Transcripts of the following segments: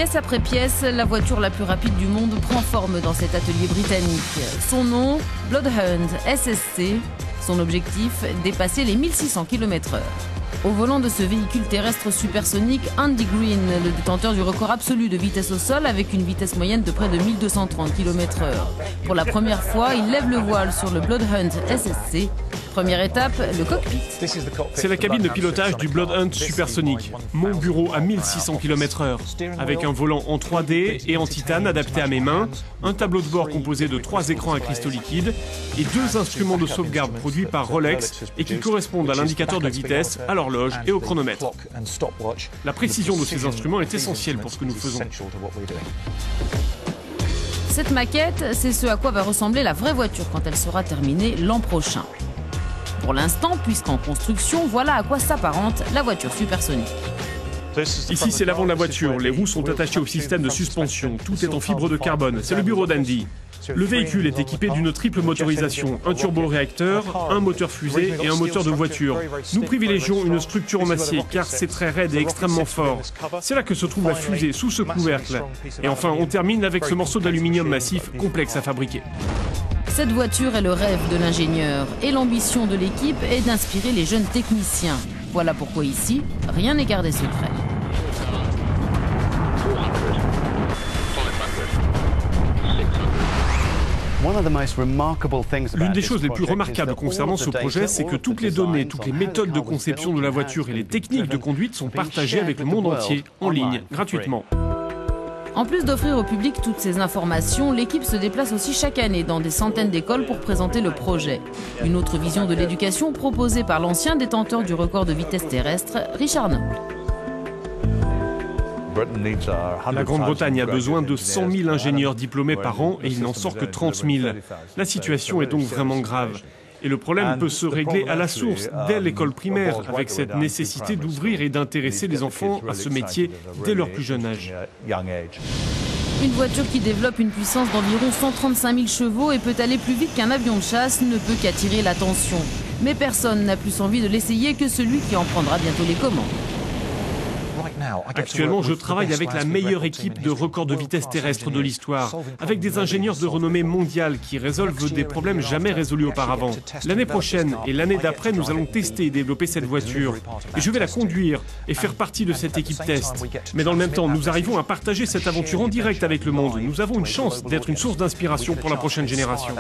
Pièce après pièce, la voiture la plus rapide du monde prend forme dans cet atelier britannique. Son nom, Bloodhound SSC. Son objectif, dépasser les 1600 km/h. Au volant de ce véhicule terrestre supersonique, Andy Green, le détenteur du record absolu de vitesse au sol avec une vitesse moyenne de près de 1230 km/h. Pour la première fois, il lève le voile sur le Bloodhound SSC. Première étape, le cockpit. C'est la cabine de pilotage du Bloodhound supersonique. Mon bureau à 1600 km/h. Avec un volant en 3D et en titane adapté à mes mains, un tableau de bord composé de 3 écrans à cristaux liquides et 2 instruments de sauvegarde produits par Rolex et qui correspondent à l'indicateur de vitesse, à l'horloge et au chronomètre. La précision de ces instruments est essentielle pour ce que nous faisons. Cette maquette, c'est ce à quoi va ressembler la vraie voiture quand elle sera terminée l'an prochain. Pour l'instant, puisqu'en construction, voilà à quoi s'apparente la voiture supersonique. Ici, c'est l'avant de la voiture. Les roues sont attachées au système de suspension. Tout est en fibre de carbone. C'est le bureau d'Andy. Le véhicule est équipé d'une triple motorisation, un turboréacteur, un moteur fusée et un moteur de voiture. Nous privilégions une structure en acier car c'est très raide et extrêmement fort. C'est là que se trouve la fusée, sous ce couvercle. Et enfin, on termine avec ce morceau d'aluminium massif complexe à fabriquer. Cette voiture est le rêve de l'ingénieur et l'ambition de l'équipe est d'inspirer les jeunes techniciens. Voilà pourquoi ici, rien n'est gardé secret. L'une des choses les plus remarquables concernant ce projet, c'est que toutes les données, toutes les méthodes de conception de la voiture et les techniques de conduite sont partagées avec le monde entier, en ligne, gratuitement. En plus d'offrir au public toutes ces informations, l'équipe se déplace aussi chaque année dans des centaines d'écoles pour présenter le projet. Une autre vision de l'éducation proposée par l'ancien détenteur du record de vitesse terrestre, Richard Noble. La Grande-Bretagne a besoin de 100 000 ingénieurs diplômés par an et il n'en sort que 30 000. La situation est donc vraiment grave. Et le problème peut se régler à la source, dès l'école primaire, avec cette nécessité d'ouvrir et d'intéresser les enfants à ce métier dès leur plus jeune âge. Une voiture qui développe une puissance d'environ 135 000 chevaux et peut aller plus vite qu'un avion de chasse ne peut qu'attirer l'attention. Mais personne n'a plus envie de l'essayer que celui qui en prendra bientôt les commandes. Actuellement, je travaille avec la meilleure équipe de records de vitesse terrestre de l'histoire, avec des ingénieurs de renommée mondiale qui résolvent des problèmes jamais résolus auparavant. L'année prochaine et l'année d'après, nous allons tester et développer cette voiture. Et je vais la conduire et faire partie de cette équipe test. Mais dans le même temps, nous arrivons à partager cette aventure en direct avec le monde. Nous avons une chance d'être une source d'inspiration pour la prochaine génération.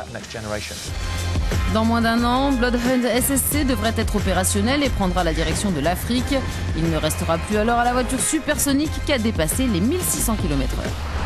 Dans moins d'un an, Bloodhound SSC devrait être opérationnel et prendra la direction de l'Afrique. Il ne restera plus alors à la voiture supersonique qu'à dépasser les 1600 km/h.